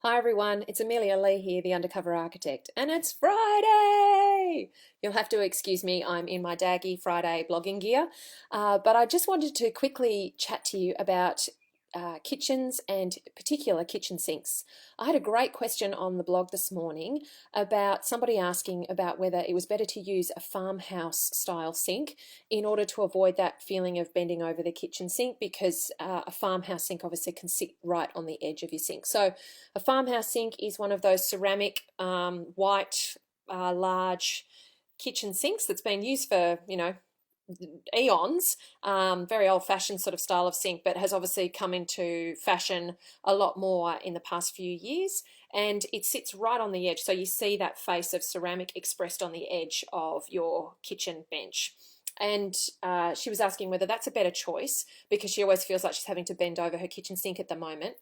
Hi everyone, it's Amelia Lee here, the Undercover Architect, and it's Friday! You'll have to excuse me, I'm in my daggy Friday blogging gear, but I just wanted to quickly chat to you about kitchens and particular kitchen sinks. I had a great question on the blog this morning about somebody asking about whether it was better to use a farmhouse style sink in order to avoid that feeling of bending over the kitchen sink because a farmhouse sink obviously can sit right on the edge of your sink. So a farmhouse sink is one of those ceramic white large kitchen sinks that's been used for, eons, very old fashioned sort of style of sink, but has obviously come into fashion a lot more in the past few years. And it sits right on the edge. So you see that face of ceramic expressed on the edge of your kitchen bench. And she was asking whether that's a better choice because she always feels like she's having to bend over her kitchen sink at the moment,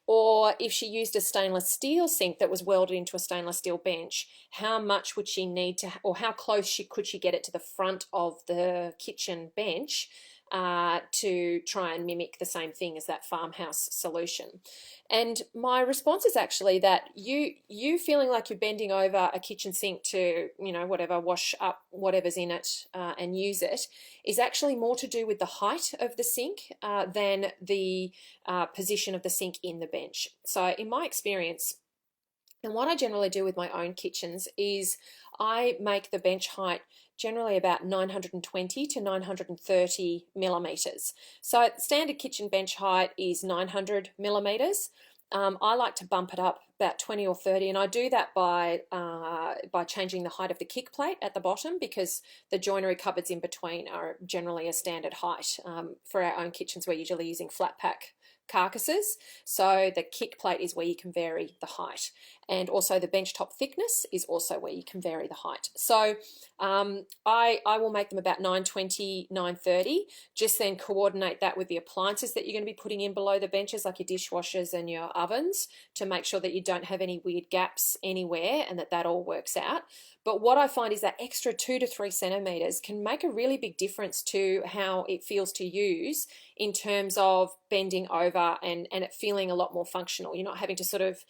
or if she used a stainless steel sink that was welded into a stainless steel bench, how much would she need to, or how close could she get it to the front of the kitchen bench to try and mimic the same thing as that farmhouse solution? And my response is actually that you feeling like you're bending over a kitchen sink to, whatever, wash up whatever's in it and use it is actually more to do with the height of the sink than the position of the sink in the bench. So in my experience, and what I generally do with my own kitchens is I make the bench height generally about 920 to 930 millimeters. So standard kitchen bench height is 900 millimeters. I like to bump it up about 20 or 30, and I do that by changing the height of the kick plate at the bottom because the joinery cupboards in between are generally a standard height. For our own kitchens, we're usually using flat pack carcasses, so the kick plate is where you can vary the height, and also the bench top thickness is also where you can vary the height. So I will make them about 920, 930, just then coordinate that with the appliances that you're going to be putting in below the benches, like your dishwashers and your ovens, to make sure that you don't have any weird gaps anywhere and that all works out. But what I find is that extra 2 to 3 centimeters can make a really big difference to how it feels to use in terms of bending over and it feeling a lot more functional. You're not having to sort of,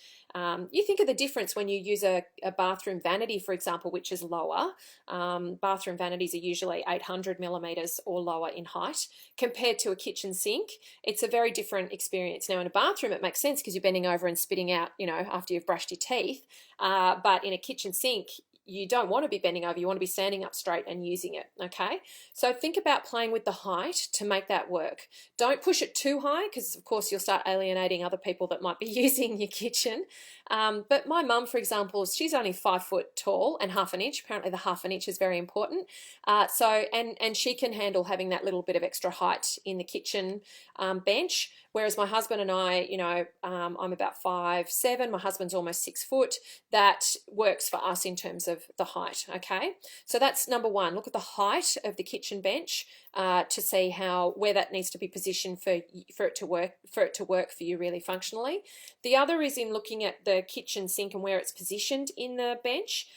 you think of the difference when you use a bathroom vanity, for example, which is lower. Bathroom vanities are usually 800 millimeters or lower in height compared to a kitchen sink. It's a very different experience. Now in a bathroom it makes sense because you're bending over and spitting out, after you've brushed your teeth. But in a kitchen sink, you don't want to be bending over, you want to be standing up straight and using it, okay? So think about playing with the height to make that work. Don't push it too high because of course you'll start alienating other people that might be using your kitchen. But my mum, for example, she's only 5 foot tall and half an inch. Apparently the half an inch is very important. And she can handle having that little bit of extra height in the kitchen bench. Whereas my husband and I, I'm about 5'7", my husband's almost 6 foot. That works for us in terms of the height, okay? So that's number one. Look at the height of the kitchen bench to see where that needs to be positioned for it to work for you really functionally. The other is in looking at the kitchen sink and where it's positioned in the bench.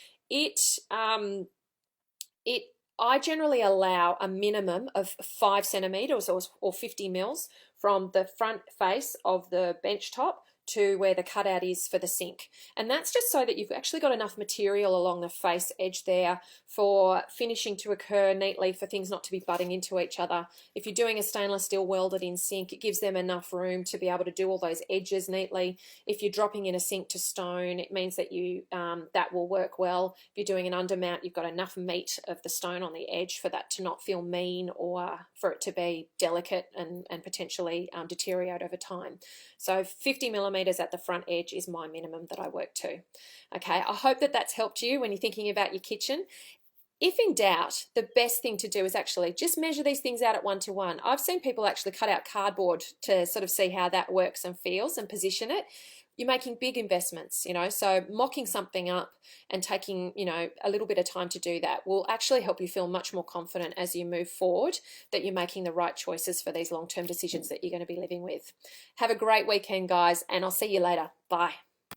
I generally allow a minimum of 5 centimeters or 50 mils from the front face of the bench top to where the cutout is for the sink. And that's just so that you've actually got enough material along the face edge there for finishing to occur neatly, for things not to be butting into each other. If you're doing a stainless steel welded in sink, it gives them enough room to be able to do all those edges neatly. If you're dropping in a sink to stone, it means that that will work well. If you're doing an undermount, you've got enough meat of the stone on the edge for that to not feel mean or for it to be delicate and potentially deteriorate over time. So 50 millimeters at the front edge is my minimum that I work to. Okay, I hope that that's helped you when you're thinking about your kitchen. If in doubt, the best thing to do is actually just measure these things out at 1 to 1. I've seen people actually cut out cardboard to sort of see how that works and feels and position it. You're making big investments, so mocking something up and taking, a little bit of time to do that will actually help you feel much more confident as you move forward that you're making the right choices for these long-term decisions that you're going to be living with. Have a great weekend, guys, and I'll see you later. Bye.